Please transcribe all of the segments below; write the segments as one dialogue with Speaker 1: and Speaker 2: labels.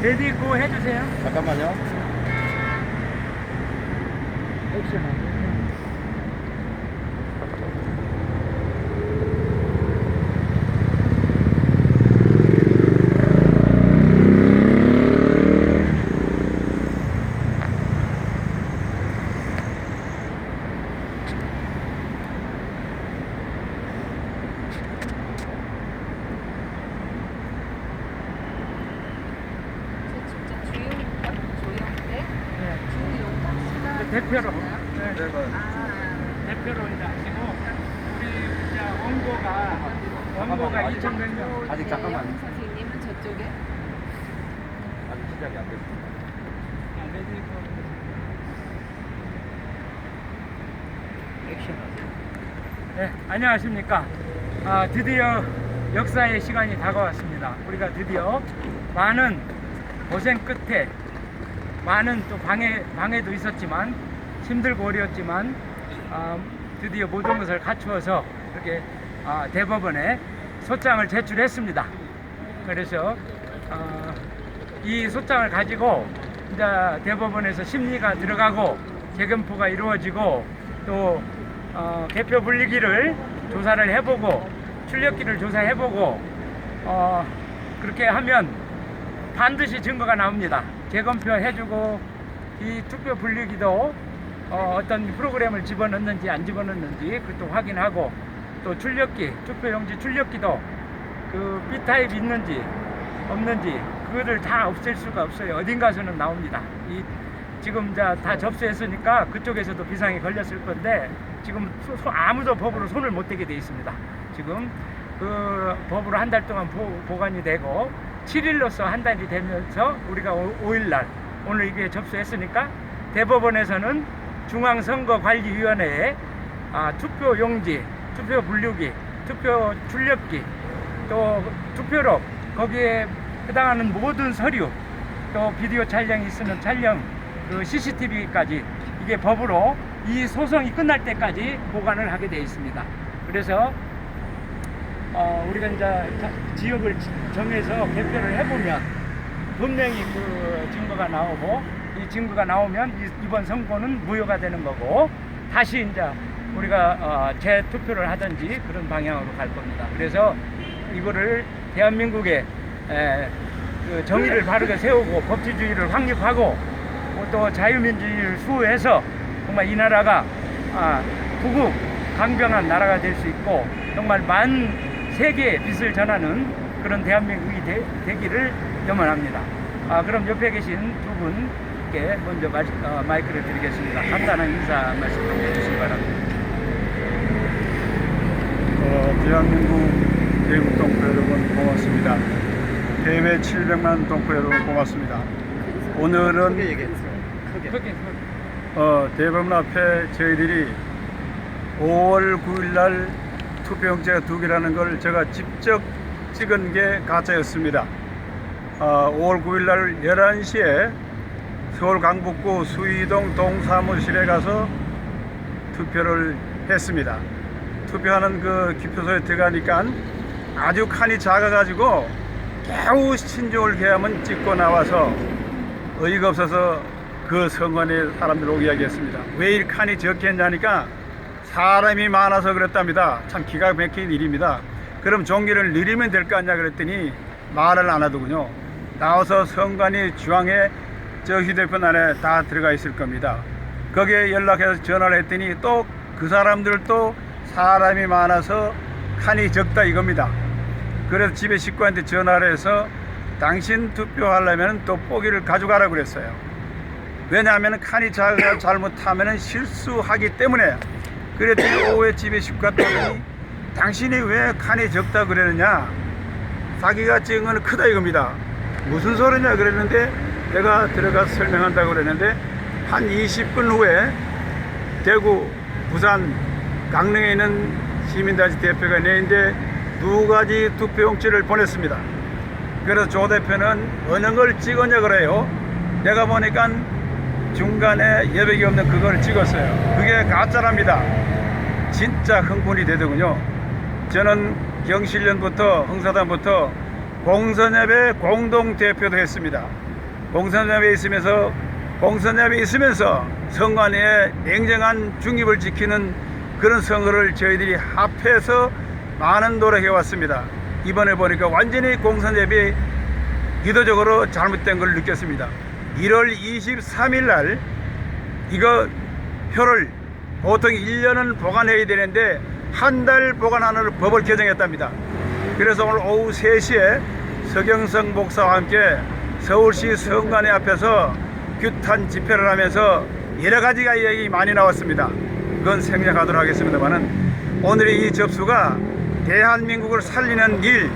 Speaker 1: 레디 고 해주세요.
Speaker 2: 잠깐만요.
Speaker 1: 액션. 대표로 대표로 이제 하시고 우리 이제 원고가 2,100명.
Speaker 2: 아직 잠깐만.
Speaker 3: 선생님은 저쪽에.
Speaker 2: 아직 시작이 안 됐습니다.
Speaker 1: 액션. 네, 안녕하십니까. 드디어 역사의 시간이 다가왔습니다. 우리가 드디어 많은 고생 끝에 많은 또 방해도 있었지만 힘들고 어려웠지만 드디어 모든 것을 갖추어서 이렇게 대법원에 소장을 제출했습니다. 그래서 이 소장을 가지고 이제 대법원에서 심리가 들어가고 재검포가 이루어지고 또 개표 분리기를 조사를 해보고 출력기를 조사해보고 그렇게 하면 반드시 증거가 나옵니다. 재검표 해주고 이 투표 분리기도 어떤 프로그램을 집어넣는지 안 집어넣는지 그것도 확인하고 또 출력기, 투표용지 출력기도 그 B타입 있는지 없는지 그거를 다 없앨 수가 없어요. 어딘가서는 나옵니다. 지금 다 접수했으니까 그쪽에서도 비상이 걸렸을 건데 지금 아무도 법으로 손을 못 대게 돼 있습니다. 지금 그 법으로 한 달 동안 보관이 되고 7일로서 한 달이 되면서 우리가 5일날 오늘 이게 접수했으니까 대법원에서는 중앙선거관리위원회에 투표용지, 투표 분류기, 투표 출력기, 또 투표록 거기에 해당하는 모든 서류, 또 비디오 촬영이 있으면 촬영, 그 CCTV까지 이게 법으로 이 소송이 끝날 때까지 보관을 하게 되어 있습니다. 그래서 우리가 이제 지역을 정해서 개표를 해보면 분명히 그 증거가 나오고 이 증거가 나오면 이번 선거는 무효가 되는 거고 다시 이제 우리가 재투표를 하든지 그런 방향으로 갈 겁니다. 그래서 이거를 대한민국의 그 정의를 바르게 세우고 법치주의를 확립하고 또 자유민주주의를 수호해서 정말 이 나라가 부국 강병한 나라가 될 수 있고 정말 만 세계의 빛을 전하는 그런 대한민국이 되기를 염원합니다. 그럼 옆에 계신 두 분께 먼저 마이크를 드리겠습니다. 간단한 인사 말씀 좀 해주시기 바랍니다.
Speaker 4: 대한민국 대국 동포 여러분 고맙습니다. 대매 700만 동포 여러분 고맙습니다. 오늘은
Speaker 1: 크게.
Speaker 4: 대법원 앞에 저희들이 5월 9일날 투표용지가 2개라는 걸 제가 직접 찍은 게 가짜였습니다. 5월 9일날 11시에 서울 강북구 수의동 동사무실에 가서 투표를 했습니다. 투표하는 그 기표소에 들어가니까 아주 칸이 작아가지고 겨우 신중을 개하면 찍고 나와서 어이가 없어서 그 선관위 사람들 이야기했습니다. 왜 이 칸이 적게 했냐니까 사람이 많아서 그랬답니다. 참 기가 막힌 일입니다. 그럼 종기를 느리면 될 거 아니냐 그랬더니 말을 안 하더군요. 나와서 선관위 중앙에 저 휴대폰 안에 다 들어가 있을 겁니다. 거기에 연락해서 전화를 했더니 또 그 사람들도 사람이 많아서 칸이 적다 이겁니다. 그래서 집에 식구한테 전화를 해서 당신 투표하려면 또 포기를 가져가라고 그랬어요. 왜냐하면 칸이 작아서 잘못하면 실수하기 때문에. 그랬더니 오후에 집에 식구가 떠더니 당신이 왜 칸이 적다 그러느냐, 자기가 찍은 건 크다 이겁니다. 무슨 소리냐 그랬는데 내가 들어가서 설명한다고 그랬는데 한 20분 후에 대구, 부산, 강릉에 있는 시민단체 대표가 내는데 2가지 투표용지를 보냈습니다. 그래서 조 대표는 어느 걸 찍었냐 그래요. 내가 보니까 중간에 여백이 없는 그걸 찍었어요. 그게 가짜랍니다. 진짜 흥분이 되더군요. 저는 경실련부터 흥사단부터 공선협의 공동대표도 했습니다. 공선협에 있으면서 선관위의 냉정한 중립을 지키는 그런 선거를 저희들이 합해서 많은 노력해 왔습니다. 이번에 보니까 완전히 공선협이 의도적으로 잘못된 걸 느꼈습니다. 1월 23일 날 이거 표를 보통 1년은 보관해야 되는데 한 달 보관하는 법을 개정했답니다. 그래서 오늘 오후 3시에 서경석 목사와 함께 서울시 선관위 앞에서 규탄 집회를 하면서 여러 가지가 얘기 많이 나왔습니다. 그건 생략하도록 하겠습니다만은 오늘의 이 접수가 대한민국을 살리는 일,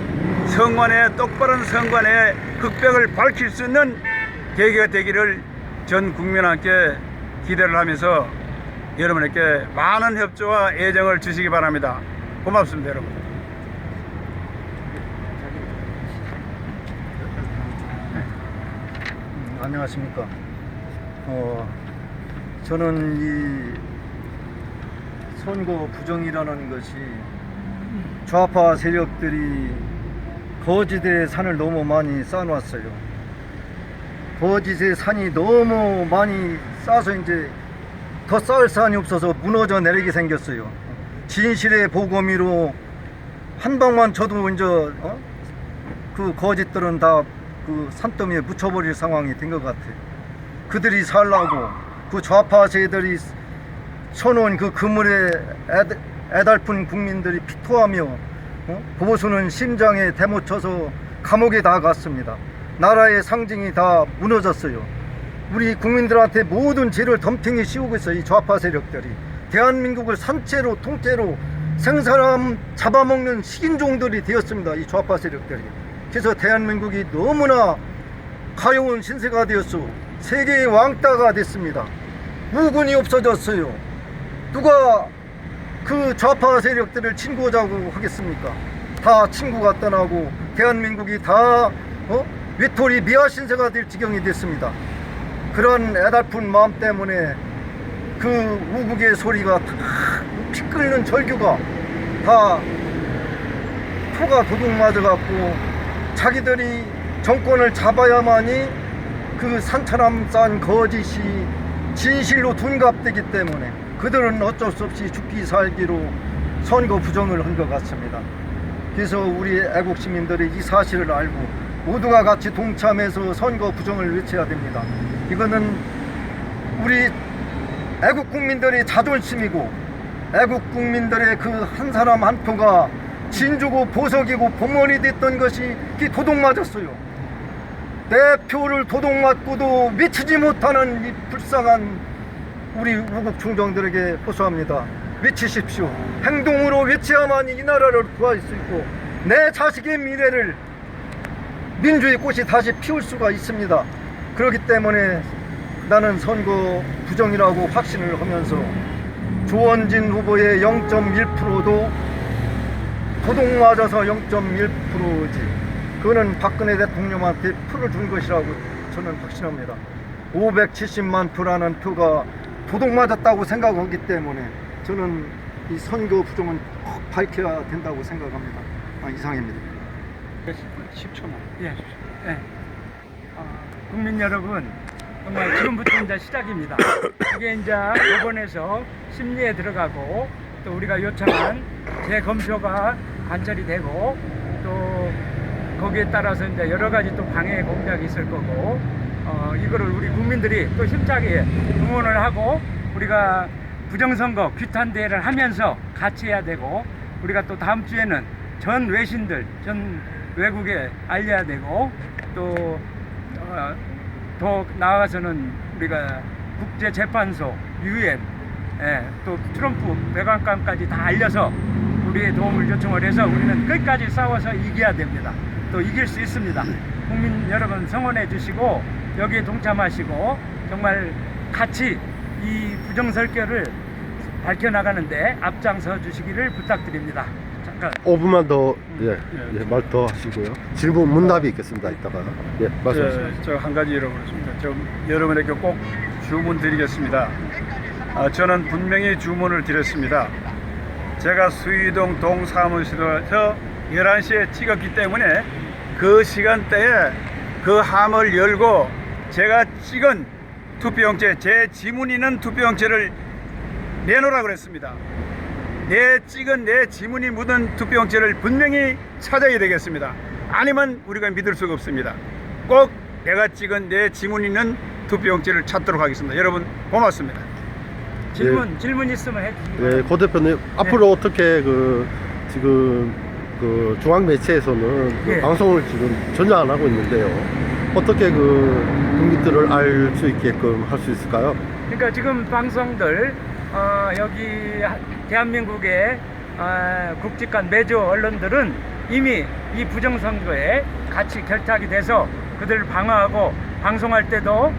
Speaker 4: 선관위의 똑바른 선관위의 흑백을 밝힐 수 있는 계기가 되기를 전 국민과 함께 기대를 하면서 여러분에게 많은 협조와 애정을 주시기 바랍니다. 고맙습니다, 여러분.
Speaker 3: 안녕하십니까. 저는 이 선거 부정이라는 것이 좌파 세력들이 거짓의 산을 너무 많이 쌓아놨어요. 거짓의 산이 너무 많이 쌓아서 이제 더 쌓을 산이 없어서 무너져 내리게 생겼어요. 진실의 보검이로 한 방만 쳐도 이제 그 거짓들은 다 그 산더미에 묻혀버릴 상황이 된 것 같아요. 그들이 살라고 그 좌파 세들이 쳐놓은 그 그물에 애달픈 국민들이 피토하며 보수는 심장에 대못쳐서 감옥에 다 갔습니다. 나라의 상징이 다 무너졌어요. 우리 국민들한테 모든 죄를 덤탱이 씌우고 있어요. 이 좌파 세력들이 대한민국을 산채로 통째로 생사람 잡아먹는 식인종들이 되었습니다. 이 좌파 세력들이. 그래서 대한민국이 너무나 가여운 신세가 되었어. 세계의 왕따가 됐습니다. 무군이 없어졌어요. 누가 그 좌파 세력들을 친구자고 하겠습니까? 다 친구가 떠나고 대한민국이 다 외톨이 미아 신세가 될 지경이 됐습니다. 그런 애달픈 마음 때문에 그 우국의 소리가 다 피 끓는 절규가 다 표가 도둑 맞아갖고 자기들이 정권을 잡아야만이 그 산처럼 쌓은 거짓이 진실로 둔갑되기 때문에 그들은 어쩔 수 없이 죽기 살기로 선거 부정을 한 것 같습니다. 그래서 우리 애국 시민들이 이 사실을 알고 모두가 같이 동참해서 선거 부정을 외쳐야 됩니다. 이거는 우리 애국 국민들의 자존심이고 애국 국민들의 그 한 사람 한 표가 진주고 보석이고 보물이 됐던 것이 도둑 맞았어요. 내 표를 도둑 맞고도 미치지 못하는 이 불쌍한 우리 우국 충정들에게 호소합니다. 외치십시오. 행동으로 외쳐야만 이 나라를 구할 수 있고 내 자식의 미래를 민주의 꽃이 다시 피울 수가 있습니다. 그렇기 때문에 나는 선거 부정이라고 확신을 하면서 조원진 후보의 0.1%도 도둑 맞아서 0.1%지 그거는 박근혜 대통령한테 표를 준 것이라고 저는 확신합니다. 570만 표라는 표가 도둑 맞았다고 생각하기 때문에 저는 이 선거 부정은 꼭 밝혀야 된다고 생각합니다. 이상입니다.
Speaker 1: 10초만. 예. 국민 여러분, 정말 지금부터 이제 시작입니다. 이게 이제 법원에서 심리에 들어가고 또 우리가 요청한 재검표가 관철이 되고 또 거기에 따라서 이제 여러 가지 또 방해 공작이 있을 거고 이거를 우리 국민들이 또 힘차게 응원을 하고 우리가 부정선거 규탄 대회를 하면서 같이 해야 되고 우리가 또 다음 주에는 전 외신들, 전 외국에 알려야 되고 또 더 나아가서는 우리가 국제재판소, UN, 또 트럼프 백악관까지 다 알려서 우리의 도움을 요청을 해서 우리는 끝까지 싸워서 이겨야 됩니다. 또 이길 수 있습니다. 국민 여러분 성원해 주시고 여기에 동참하시고 정말 같이 이 부정설교를 밝혀나가는데 앞장서 주시기를 부탁드립니다. 잠깐
Speaker 2: 5분만 더 말 더 하시고요. 질문 문답이 있겠습니다. 이따가 말씀하세요.
Speaker 4: 저 한 가지 여쭤보겠습니다. 좀 여러분에게 꼭 주문 드리겠습니다. 저는 분명히 주문을 드렸습니다. 제가 수의동 동사무실에서 11시에 찍었기 때문에 그 시간대에 그 함을 열고 제가 찍은 투표용지, 제 지문 있는 투표용지를 내놓으라 그랬습니다. 내 찍은 내 지문이 묻은 투표용지를 분명히 찾아야 되겠습니다. 아니면 우리가 믿을 수가 없습니다. 꼭 내가 찍은 내 지문 있는 투표용지를 찾도록 하겠습니다. 여러분 고맙습니다.
Speaker 1: 질문 있으면 해주시기
Speaker 2: 예, 고 대표님 앞으로 어떻게 그 지금 그 중앙 매체에서는 그
Speaker 1: 예.
Speaker 2: 방송을 지금 전혀 안 하고 있는데요. 어떻게 그 국민들을 알 수 있게끔 할 수 있을까요?
Speaker 1: 그러니까 지금 방송들 여기 대한민국의 국직간 메조 언론들은 이미 이 부정선거에 같이 결탁이 돼서 그들을 방어하고 방송할 때도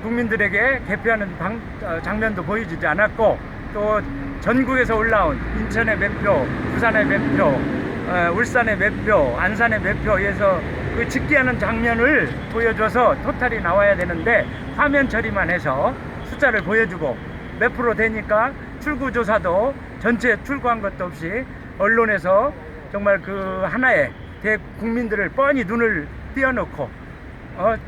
Speaker 1: 국민들에게 개표하는 장면도 보여주지 않았고, 또 전국에서 올라온 인천의 몇 표, 부산의 몇 표, 울산의 몇 표, 안산의 몇 표에서 그 집계하는 장면을 보여줘서 토탈이 나와야 되는데 화면 처리만 해서 숫자를 보여주고 몇 프로 되니까 출구조사도 전체 출구한 것도 없이 언론에서 정말 그 하나의 국민들을 뻔히 눈을 띄어놓고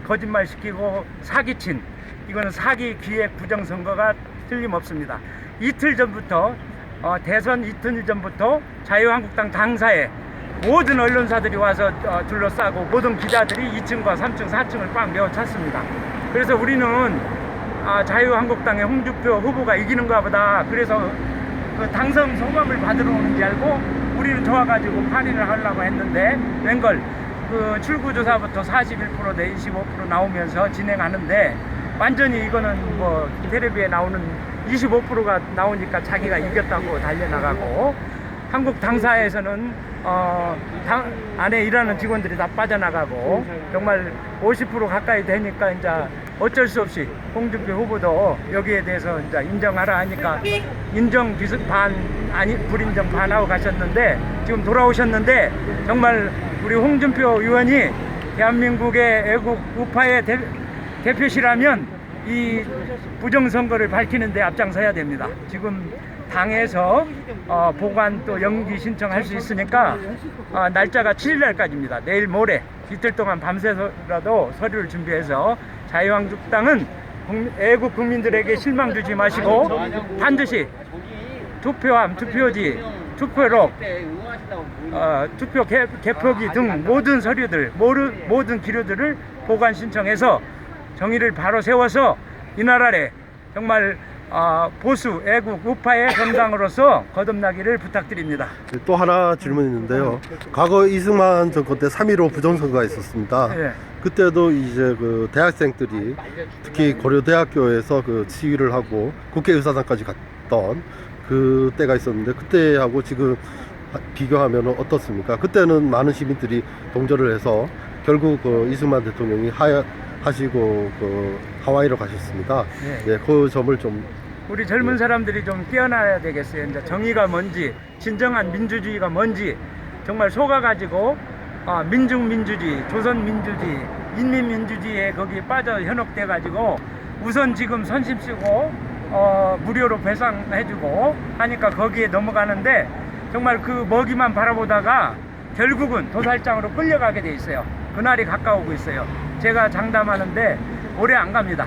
Speaker 1: 거짓말시키고 사기친, 이거는 사기 기획 부정선거가 틀림없습니다. 이틀 전부터 대선 이틀 전부터 자유한국당 당사에 모든 언론사들이 와서 둘러싸고 모든 기자들이 2층과 3층, 4층을 꽉 메워찼습니다. 그래서 우리는 자유한국당의 홍준표 후보가 이기는가 보다, 그래서 그 당선 소감을 받으러 오는지 알고 우리는 좋아가지고 파리를 하려고 했는데 웬걸 그 출구조사부터 41% 내 25% 나오면서 진행하는데 완전히 이거는 뭐 텔레비에 나오는 25%가 나오니까 자기가 이겼다고 달려나가고, 한국 당사에서는 당 안에 일하는 직원들이 다 빠져나가고 정말 50% 가까이 되니까 이제 어쩔 수 없이 홍준표 후보도 여기에 대해서 이제 인정하라 하니까 인정 반 아니 불인정 반하고 가셨는데 지금 돌아오셨는데, 정말 우리 홍준표 의원이 대한민국의 애국 우파의 대표시라면 이 부정선거를 밝히는 데 앞장서야 됩니다. 지금 당에서 보관 또 연기 신청할 수 있으니까 날짜가 7일 날까지입니다. 내일 모레 이틀 동안 밤새서라도 서류를 준비해서 자유한국당은 애국 국민들에게 실망 주지 마시고 반드시 투표함, 투표지, 투표록, 투표 개표기 등 모든 서류들, 모든 기류들을 보관 신청해서 정의를 바로 세워서 이 나라에 정말 보수 애국 우파의 정당으로서 거듭나기를 부탁드립니다.
Speaker 2: 또 하나 질문이 있는데요. 과거 이승만 정권 때 3.15 부정선거가 있었습니다.
Speaker 1: 예.
Speaker 2: 그때도 이제 그 대학생들이 특히 고려대학교에서 그 시위를 하고 국회의사당까지 갔던 그 때가 있었는데 그때하고 지금 비교하면 어떻습니까? 그때는 많은 시민들이 동조를 해서 결국 그 이승만 대통령이 하시고 그 하와이로 가셨습니다.
Speaker 1: 네.
Speaker 2: 예, 그 점을 좀
Speaker 1: 우리 젊은 사람들이 좀 깨어나야 되겠어요. 이제 정의가 뭔지, 진정한 민주주의가 뭔지 정말 속아가지고 민중민주주의, 조선민주주의, 인민민주주의에 거기 빠져 현혹돼가지고 우선 지금 선심 쓰고 무료로 배상해주고 하니까 거기에 넘어가는데 정말 그 먹이만 바라보다가 결국은 도살장으로 끌려가게 돼 있어요. 그날이 가까우고 있어요. 제가 장담하는데 오래 안 갑니다.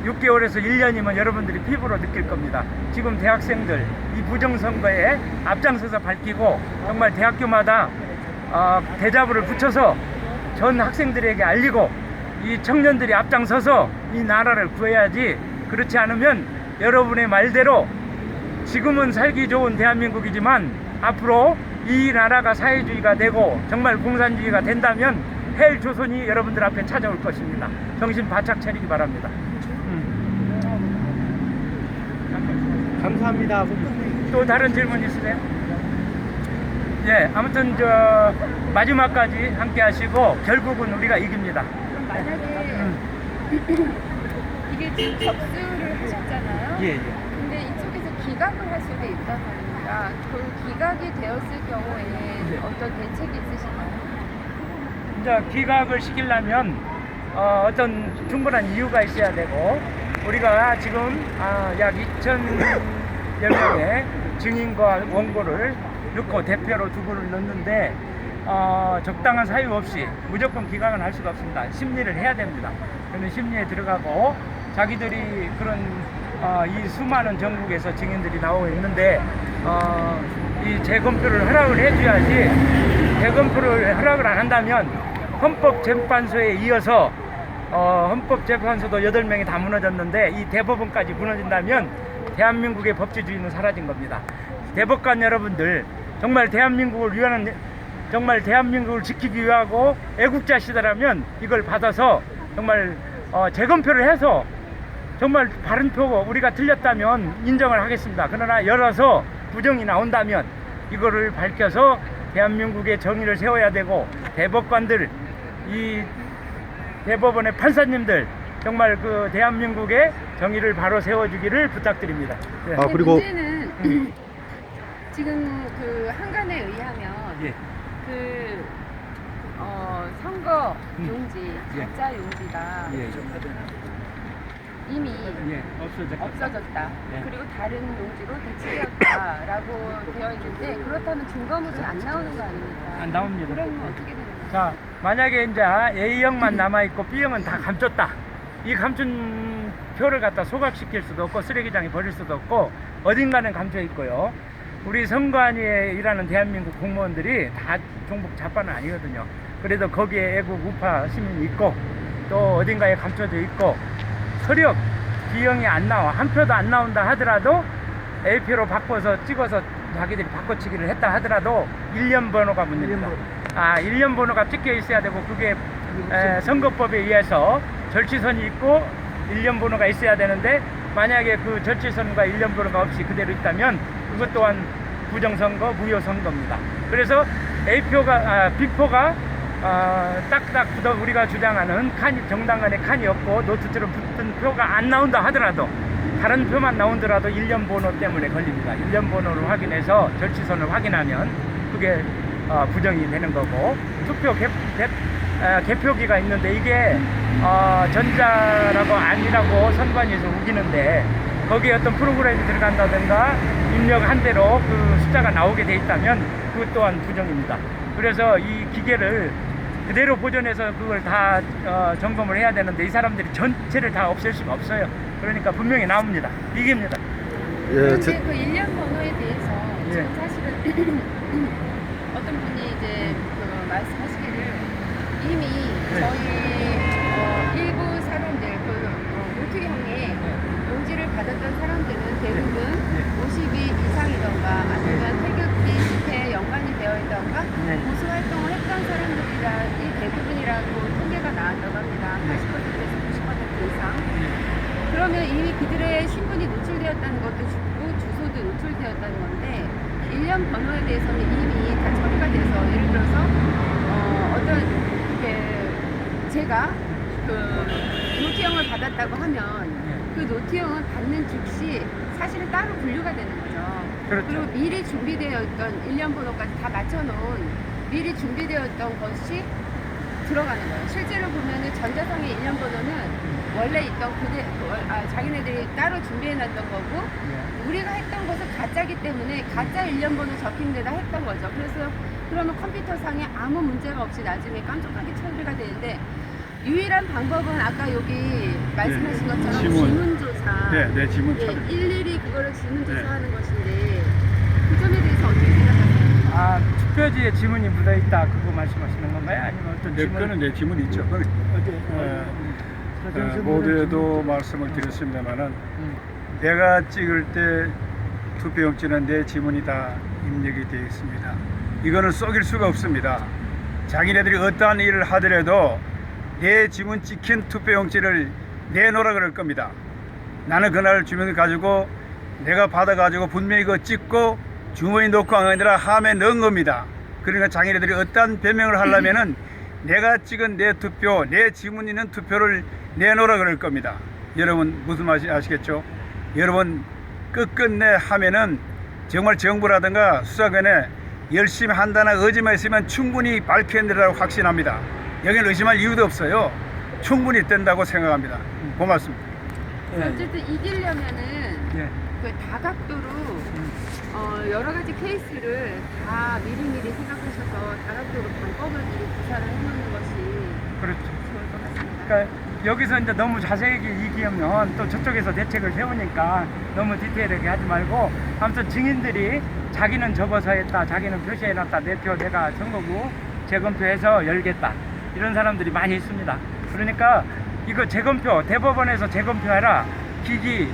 Speaker 1: 6개월에서 1년이면 여러분들이 피부로 느낄 겁니다. 지금 대학생들 이 부정선거에 앞장서서 밝히고 정말 대학교마다 대자보를 붙여서 전 학생들에게 알리고 이 청년들이 앞장서서 이 나라를 구해야지, 그렇지 않으면 여러분의 말대로 지금은 살기 좋은 대한민국이지만 앞으로 이 나라가 사회주의가 되고 정말 공산주의가 된다면 헬 조선이 여러분들 앞에 찾아올 것입니다. 정신 바짝 차리기 바랍니다.
Speaker 5: 감사합니다.
Speaker 1: 또 다른 질문 있으세요? 예, 아무튼 마지막까지 함께 하시고 결국은 우리가 이깁니다.
Speaker 6: 만약에 이게 지금 접수를 하셨잖아요.
Speaker 1: 예, 예.
Speaker 6: 근데 이쪽에서 기각을 할 수도 있단 말입니다. 그 기각이 되었을 경우에 어떤 대책이 있으신가요?
Speaker 1: 이제 기각을 시키려면 어떤 충분한 이유가 있어야 되고, 우리가 지금 약 2,000여 명의 증인과 원고를 넣고 대표로 두 분을 넣는데 적당한 사유 없이 무조건 기각은 할 수가 없습니다. 심리를 해야 됩니다. 그러면 심리에 들어가고 자기들이 그런 이 수많은 전국에서 증인들이 나오고 있는데 이 재검표를 허락을 해줘야지. 재검표를 허락을 안 한다면 헌법재판소에 이어서 헌법재판소도 8명이 다 무너졌는데 이 대법원까지 무너진다면 대한민국의 법치주의는 사라진 겁니다. 대법관 여러분들 정말 대한민국을 위하는 정말 대한민국을 지키기 위하고 애국자시더라면 이걸 받아서 정말 재검표를 해서 정말 바른 표 우리가 틀렸다면 인정을 하겠습니다. 그러나 열어서 부정이 나온다면 이거를 밝혀서 대한민국의 정의를 세워야 되고 대법관들 이 대법원의 판사님들 정말 그 대한민국의 정의를 바로 세워주기를 부탁드립니다. 네.
Speaker 2: 아, 그리고
Speaker 6: 문제는 지금 그 한간에 의하면
Speaker 1: 예.
Speaker 6: 그 선거 용지
Speaker 1: 예.
Speaker 6: 가짜 용지가
Speaker 1: 예.
Speaker 6: 이미
Speaker 1: 예.
Speaker 6: 없어졌다.
Speaker 1: 예.
Speaker 6: 그리고 다른 용지로 대체되었다라고 되어 있는데 그렇다면 증거물은 안 나오는 거 아닙니까?
Speaker 1: 안 나옵니다.
Speaker 6: 그러면 어떻게 되는 거예요?
Speaker 1: 자, 만약에 이제 A형만 남아있고 B형은 다 감췄다. 이 감춘 표를 갖다 소각시킬 수도 없고 쓰레기장에 버릴 수도 없고 어딘가는 감춰 있고요. 우리 선관위에 일하는 대한민국 공무원들이 다 종북 좌파는 아니거든요. 그래도 거기에 애국 우파 시민이 있고 또 어딘가에 감춰져 있고 서력 B형이 안 나와 한 표도 안 나온다 하더라도 A표로 바꿔서 찍어서 자기들이 바꿔치기를 했다 하더라도 1년 번호가 문제입니다. 1년 번호가 찍혀 있어야 되고 그게 선거법에 의해서 절취선이 있고 1년 번호가 있어야 되는데 만약에 그 절취선과 1년 번호가 없이 그대로 있다면 그것 또한 부정선거, 무효선거입니다. 그래서 B표가 딱딱 붙어 우리가 주장하는 칸이 정당 간에 칸이 없고 노트처럼 붙은 표가 안 나온다 하더라도 다른 표만 나오더라도 1년 번호 때문에 걸립니다. 1년 번호를 확인해서 절취선을 확인하면 그게 부정이 되는 거고 투표 개표기가 있는데 이게 전자라고 아니라고 선관위에서 우기는데 거기에 어떤 프로그램이 들어간다든가 입력한 대로 그 숫자가 나오게 돼 있다면 그것 또한 부정입니다. 그래서 이 기계를 그대로 보존해서 그걸 다 점검을 해야 되는데 이 사람들이 전체를 다 없앨 수가 없어요. 그러니까 분명히 나옵니다. 이깁니다.
Speaker 2: 예,
Speaker 6: 그런데 그 1년 번호에 대해서
Speaker 1: 예.
Speaker 6: 지금 사실은 어떤 분이 이제 그 말씀하시기를 이미 저희 일부 사람들 노트형에 용지를 받았던 사람들은 대부분 50이 이상이던가 아니면 태극기 집회에 연관이 되어 있던가
Speaker 1: 네.
Speaker 6: 보수 활동을 했던 사람들이 대부분이라고 통계가 나왔다고 합니다. 80%에서 90% 이상. 그러면 이미 그들의 신분이 노출되었다는 것도 주고 주소도 노출되었다는 건데 1년 번호에 대해서는 이미 다 처리가 돼서 예를 들어서 어떤 제가 그 노트형을 받았다고 하면 그 노트형을 받는 즉시 사실은 따로 분류가 되는 거죠.
Speaker 1: 그렇죠.
Speaker 6: 그리고 미리 준비되어 있던 1년 번호까지 다 맞춰놓은 미리 준비되어 있던 것이 들어가는 거예요. 실제로 보면은 전자상의 1년 번호는 원래 있던 자기네들이 따로 준비해놨던 거고 우리가 했던 것은 가짜기 때문에 가짜 1년 번호 적힌 데다 했던 거죠. 그래서 그러면 컴퓨터상에 아무 문제가 없이 나중에 깜짝하게 처리가 되는데 유일한 방법은 아까 여기 말씀하신 것처럼 지문조사.
Speaker 4: 네, 지문
Speaker 6: 예,
Speaker 4: 찾을.
Speaker 6: 일일이 그거를 지문조사하는
Speaker 4: 네.
Speaker 6: 것인데 그 점에 대해서 어떻게 생각하세요?
Speaker 1: 투표지에 지문이 묻어있다 그거 말씀하시는 건가요? 아니면 어떤
Speaker 4: 내 거는 내 지문이 있죠. 모두에도 말씀을 드렸습니다만은 내가 찍을 때 투표용지는 내 지문이 다 입력이 되어 있습니다. 이거는 속일 수가 없습니다. 자기네들이 어떠한 일을 하더라도 내 지문 찍힌 투표용지를 내놓으라 그럴 겁니다. 나는 그날 주민을 가지고 내가 받아가지고 분명히 그거 찍고 주머니 넣고 아니라 함에 넣은 겁니다. 그러니까 자기네들이 어떠한 변명을 하려면은 내가 찍은 내 투표, 내 지문 있는 투표를 내놓으라 그럴 겁니다. 여러분 무슨 말인지 아시겠죠? 여러분 끝끝내 하면은 정말 정부라든가 수사관에 열심히 한다나 의지만 있으면 충분히 밝혀내리라고 확신합니다. 여기는 의심할 이유도 없어요. 충분히 된다고 생각합니다. 고맙습니다.
Speaker 6: 어쨌든 이기려면은
Speaker 1: 예.
Speaker 6: 그 다각도로 여러 가지 케이스를 다 미리미리 생각하셔서 다각도로 방법을 미리 구사를 해놓는 것이
Speaker 1: 그렇죠.
Speaker 6: 좋을 것 같습니다.
Speaker 1: 그러니까 여기서 이제 너무 자세하게 얘기하면 또 저쪽에서 대책을 세우니까 너무 디테일하게 하지 말고 아무튼 증인들이 자기는 접어서 했다, 자기는 표시해놨다, 내 표 내가 선거구 재검표해서 열겠다 이런 사람들이 많이 있습니다. 그러니까 이거 재검표 대법원에서 재검표하라 기기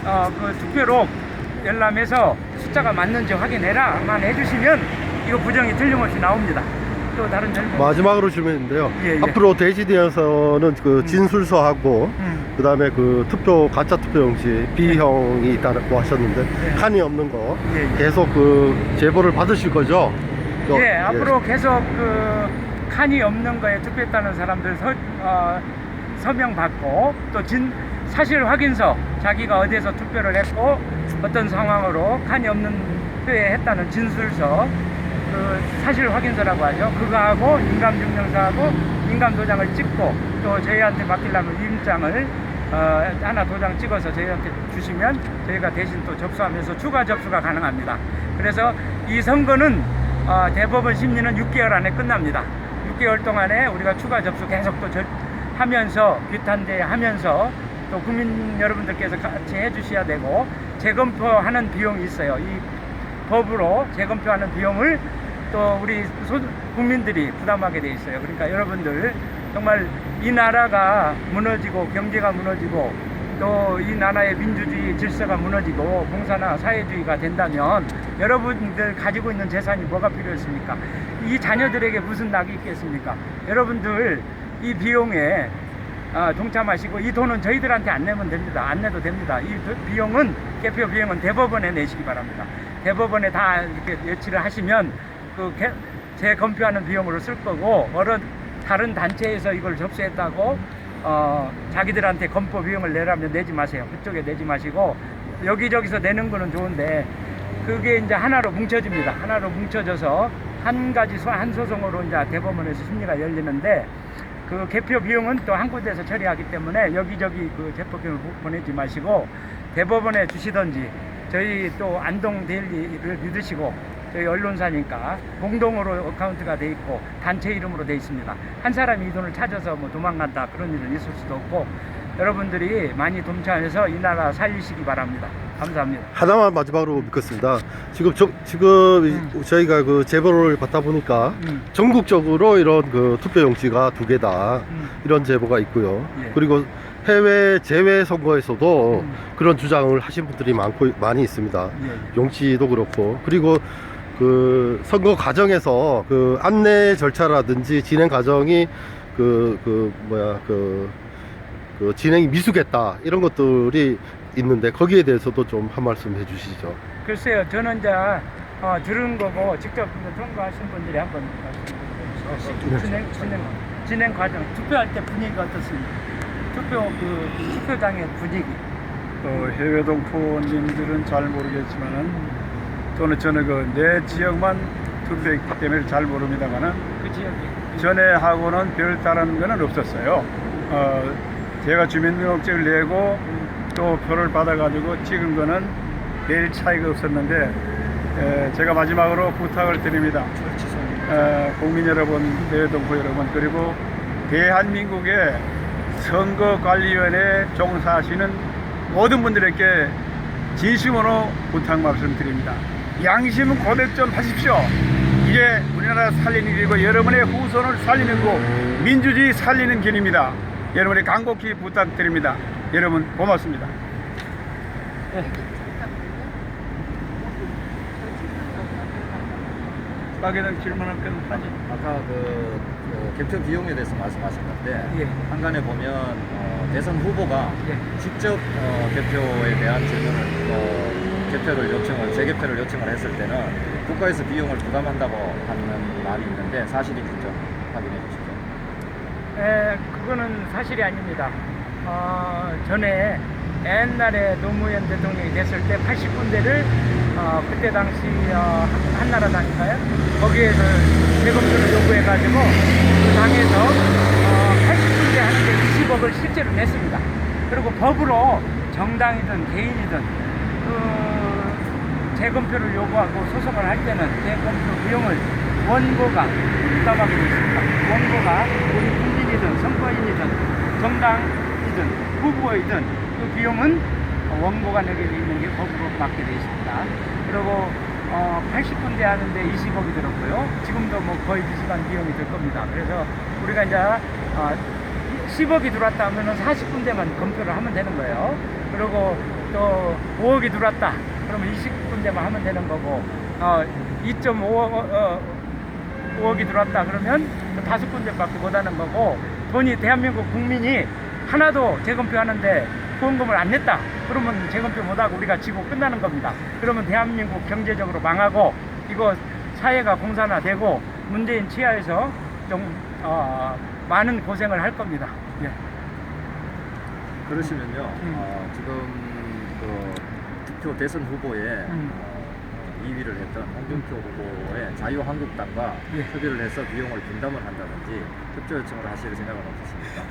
Speaker 1: 그 투표록 열람해서 숫자가 맞는지 확인해라만 해주시면 이거 부정이 틀림없이 나옵니다. 또 다른 질문.
Speaker 2: 마지막으로 질문인데요.
Speaker 1: 예, 예.
Speaker 2: 앞으로 대지대에서는 그 진술서하고 그다음에 그 투표 가짜 투표용지 B형이 있다고 하셨는데
Speaker 1: 예.
Speaker 2: 칸이 없는 거
Speaker 1: 예, 예.
Speaker 2: 계속 그 제보를 받으실 거죠?
Speaker 1: 예, 앞으로 계속 그 칸이 없는 거에 투표했다는 사람들 서명 받고 또 사실 확인서 자기가 어디에서 투표를 했고 어떤 상황으로 칸이 없는 표에 했다는 진술서 그 사실 확인서라고 하죠. 그거하고 인감증명서하고 인감도장을 찍고 또 저희한테 맡기려면 위임장을 하나 도장 찍어서 저희한테 주시면 저희가 대신 또 접수하면서 추가 접수가 가능합니다. 그래서 이 선거는 대법원 심리는 6개월 안에 끝납니다. 6개월 동안에 우리가 추가 접수 계속 또 하면서 규탄대 하면서 또 국민 여러분들께서 같이 해주셔야 되고 재검표하는 비용이 있어요. 이 법으로 재검표하는 비용을 또 우리 국민들이 부담하게 돼 있어요. 그러니까 여러분들 정말 이 나라가 무너지고 경제가 무너지고 또 이 나라의 민주주의 질서가 무너지고 공산화 사회주의가 된다면 여러분들 가지고 있는 재산이 뭐가 필요했습니까? 이 자녀들에게 무슨 낙이 있겠습니까? 여러분들 이 비용에 동참하시고 이 돈은 저희들한테 안 내면 됩니다. 안 내도 됩니다. 이 비용은 개표 비용은 대법원에 내시기 바랍니다. 대법원에 다 이렇게 여치를 하시면 그 재검표하는 비용으로 쓸 거고 다른 단체에서 이걸 접수했다고 자기들한테 검표 비용을 내라면 내지 마세요. 그쪽에 내지 마시고 여기저기서 내는 거는 좋은데 그게 이제 하나로 뭉쳐집니다. 하나로 뭉쳐져서 한 소송으로 이제 대법원에서 심리가 열리는데 그 개표 비용은 또 한 군데에서 처리하기 때문에 여기저기 그 재법비용을 보내지 마시고 대법원에 주시던지 저희 또 안동 데일리를 믿으시고 저희 언론사니까 공동으로 어카운트가 돼 있고 단체 이름으로 돼 있습니다. 한 사람이 이 돈을 찾아서 뭐 도망간다 그런 일은 있을 수도 없고 여러분들이 많이 동참해서 이 나라 살리시기 바랍니다. 감사합니다.
Speaker 2: 하나만 마지막으로 묻겠습니다. 지금 저희가 그 제보를 받다 보니까 전국적으로 이런 그 투표용지가 2개다 이런 제보가 있고요.
Speaker 1: 예.
Speaker 2: 그리고 해외 재외 선거에서도 그런 주장을 하신 분들이 많이 있습니다.
Speaker 1: 예.
Speaker 2: 용지도 그렇고 그리고 그 선거 과정에서 그 안내 절차라든지 진행 과정이 그 진행이 미숙했다 이런 것들이 있는데 거기에 대해서도 좀 한 말씀 해주시죠.
Speaker 1: 글쎄요, 저는 이제 들은 거고 직접 통과하신 분들이 한번 진행 과정 투표할 때 분위기가 어떻습니까? 투표장의 분위기.
Speaker 4: 해외 동포님들은 잘 모르겠지만은 저는 그 내 지역만 투표했기 때문에 잘 모릅니다만은
Speaker 1: 그 지역이
Speaker 4: 전에하고는 별다른 거는 없었어요. 제가 주민등록증을 내고 또 표를 받아가지고 찍은 거는 별 차이가 없었는데 제가 마지막으로 부탁을 드립니다. 국민 여러분, 내동포 여러분, 그리고 대한민국의 선거관리위원회에 종사하시는 모든 분들에게 진심으로 부탁 말씀드립니다. 양심은 고백 좀 하십시오. 이게 우리나라 살리는 길이고 여러분의 후손을 살리는 거, 민주주의 살리는 길입니다. 여러분의 간곡히 부탁드립니다. 여러분 고맙습니다. 가게는 질문할 건 하지.
Speaker 5: 아까 개표 비용에 대해서 말씀하신 건데
Speaker 1: 예.
Speaker 5: 한간에 보면 대선 후보가
Speaker 1: 예.
Speaker 5: 직접 개표에 대한 질문을 재개표를 요청을 했을 때는 국가에서 비용을 부담한다고 하는 말이 있는데 사실인지 좀 확인해 주시죠.
Speaker 1: 그거는 사실이 아닙니다. 전에 옛날에 노무현 대통령이 됐을 때 80군데를 그때 당시 한나라당인가요? 거기에서 재검표를 요구해가지고 그 당에서 80군데 하는데 20억을 실제로 냈습니다. 그리고 법으로 정당이든 개인이든 재검표를 요구하고 소송을 할 때는 재검표 비용을 원고가 부담하게 되어 있습니다. 원고가 우리 국민이든 선거인이든 정당이든 후보이든 그 비용은 원고가 내게 돼 있는 게 법으로 맡게 되어 있습니다. 그리고 80군데 하는데 20억이 들었고요. 지금도 뭐 거의 비슷한 비용이 들 겁니다. 그래서 우리가 이제 10억이 들어왔다 하면은 40군데만 검표를 하면 되는 거예요. 그리고 또 5억이 들어왔다 그러면 20군데만 하면 되는 거고 2.5억이 들어왔다 그러면 5군데밖에 못 하는 거고, 돈이 대한민국 국민이 하나도 재검표 하는데 후원금을 안 냈다 그러면 재검표 못하고 우리가 지고 끝나는 겁니다. 그러면 대한민국 경제적으로 망하고 이거 사회가 공산화되고 문재인 치하에서 좀 많은 고생을 할 겁니다. 예.
Speaker 5: 그러시면요. 지금 그 투표 대선 후보에 2위를 했던 홍준표 후보의 자유한국당과
Speaker 1: 예.
Speaker 5: 협의를 해서 비용을 분담을 한다든지 협조 요청을 하실 생각은 없으십니까?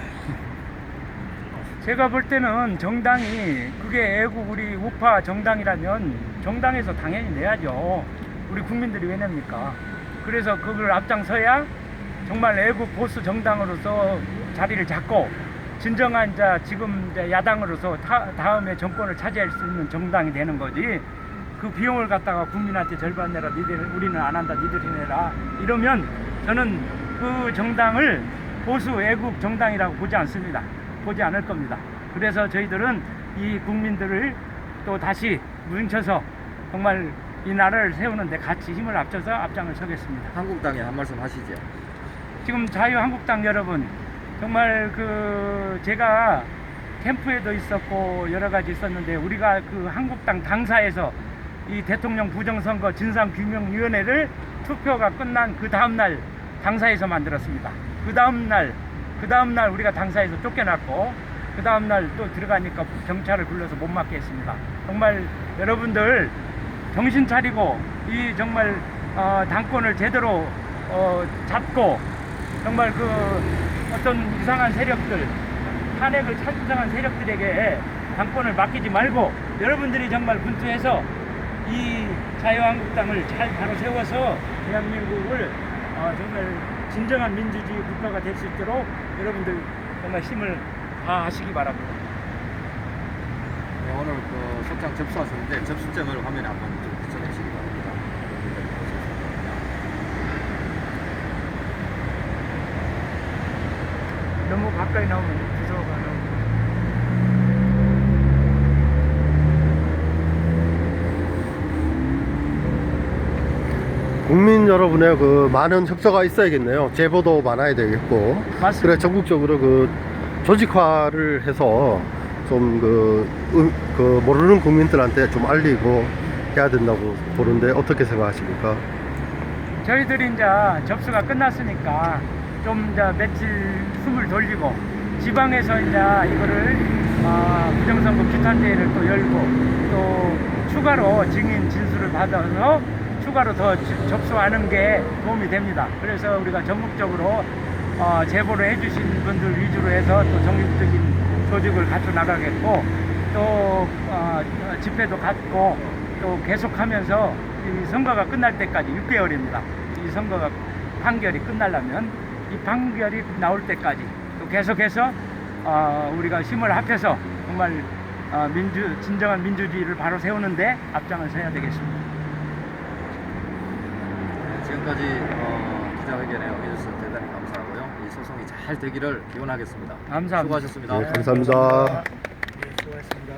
Speaker 1: 제가 볼 때는 정당이 그게 애국 우리 우파 정당이라면 정당에서 당연히 내야죠. 우리 국민들이 왜 냅니까? 그래서 그걸 앞장서야 정말 애국 보수 정당으로서 자리를 잡고 진정한 지금 야당으로서 다음에 정권을 차지할 수 있는 정당이 되는 거지. 그 비용을 갖다가 국민한테 절반 내라, 우리는 안 한다, 니들이 내라 이러면 저는 그 정당을 보수 애국 정당이라고 보지 않습니다. 보지 않을 겁니다. 그래서 저희들은 이 국민들을 또 다시 뭉쳐서 정말 이 나라를 세우는데 같이 힘을 합쳐서 앞장을 서겠습니다.
Speaker 5: 한국당에 한 말씀 하시죠.
Speaker 1: 지금 자유한국당 여러분, 정말 제가 캠프에도 있었고 여러 가지 있었는데 우리가 그 한국당 당사에서 이 대통령 부정선거 진상규명위원회를 투표가 끝난 그 다음날 당사에서 만들었습니다. 그 다음날 우리가 당사에서 쫓겨났고 그 다음날 또 들어가니까 경찰을 불러서 못 맡게 했습니다. 정말 여러분들 정신 차리고 이 정말 당권을 제대로 잡고 정말 어떤 이상한 세력들, 탄핵을 찬성한 세력들에게 당권을 맡기지 말고 여러분들이 정말 분투해서 이 자유한국당을 잘 바로 세워서 대한민국을 정말 진정한 민주주의 국가가 될 수 있도록 여러분들 정말 힘을 다하시기 바랍니다.
Speaker 5: 네, 오늘 소장 접수하셨는데 접수증을 화면에 한번 좀 붙여주시기 바랍니다.
Speaker 1: 너무 가까이 나오면 부서가 나오고.
Speaker 2: 국민 여러분의 많은 협조가 있어야겠네요. 제보도 많아야 되겠고.
Speaker 1: 맞습니다.
Speaker 2: 그래 전국적으로 조직화를 해서 좀 모르는 국민들한테 좀 알리고 해야 된다고 보는데 어떻게 생각하십니까?
Speaker 1: 저희들이 이제 접수가 끝났으니까 좀 이제 며칠 숨을 돌리고 지방에서 이제 이거를 부정선거 규탄대회를 또 열고 또 추가로 증인 진술을 받아서 추가로 더 접수하는 게 도움이 됩니다. 그래서 우리가 전국적으로 제보를 해주신 분들 위주로 해서 또 정립적인 조직을 갖춰 나가겠고 또 집회도 갖고 또 계속하면서 이 선거가 끝날 때까지 6개월입니다. 이 선거가 판결이 끝나려면 이 판결이 나올 때까지 또 계속해서 우리가 힘을 합해서 정말 진정한 민주주의를 바로 세우는데 앞장을 서야 되겠습니다.
Speaker 5: 지금까지 기자회견에 응해주셔서 대단히 감사하고요. 이 소송이 잘 되기를 기원하겠습니다.
Speaker 1: 감사합니다.
Speaker 5: 수고하셨습니다.
Speaker 2: 네, 감사합니다.
Speaker 1: 네, 수고하셨습니다.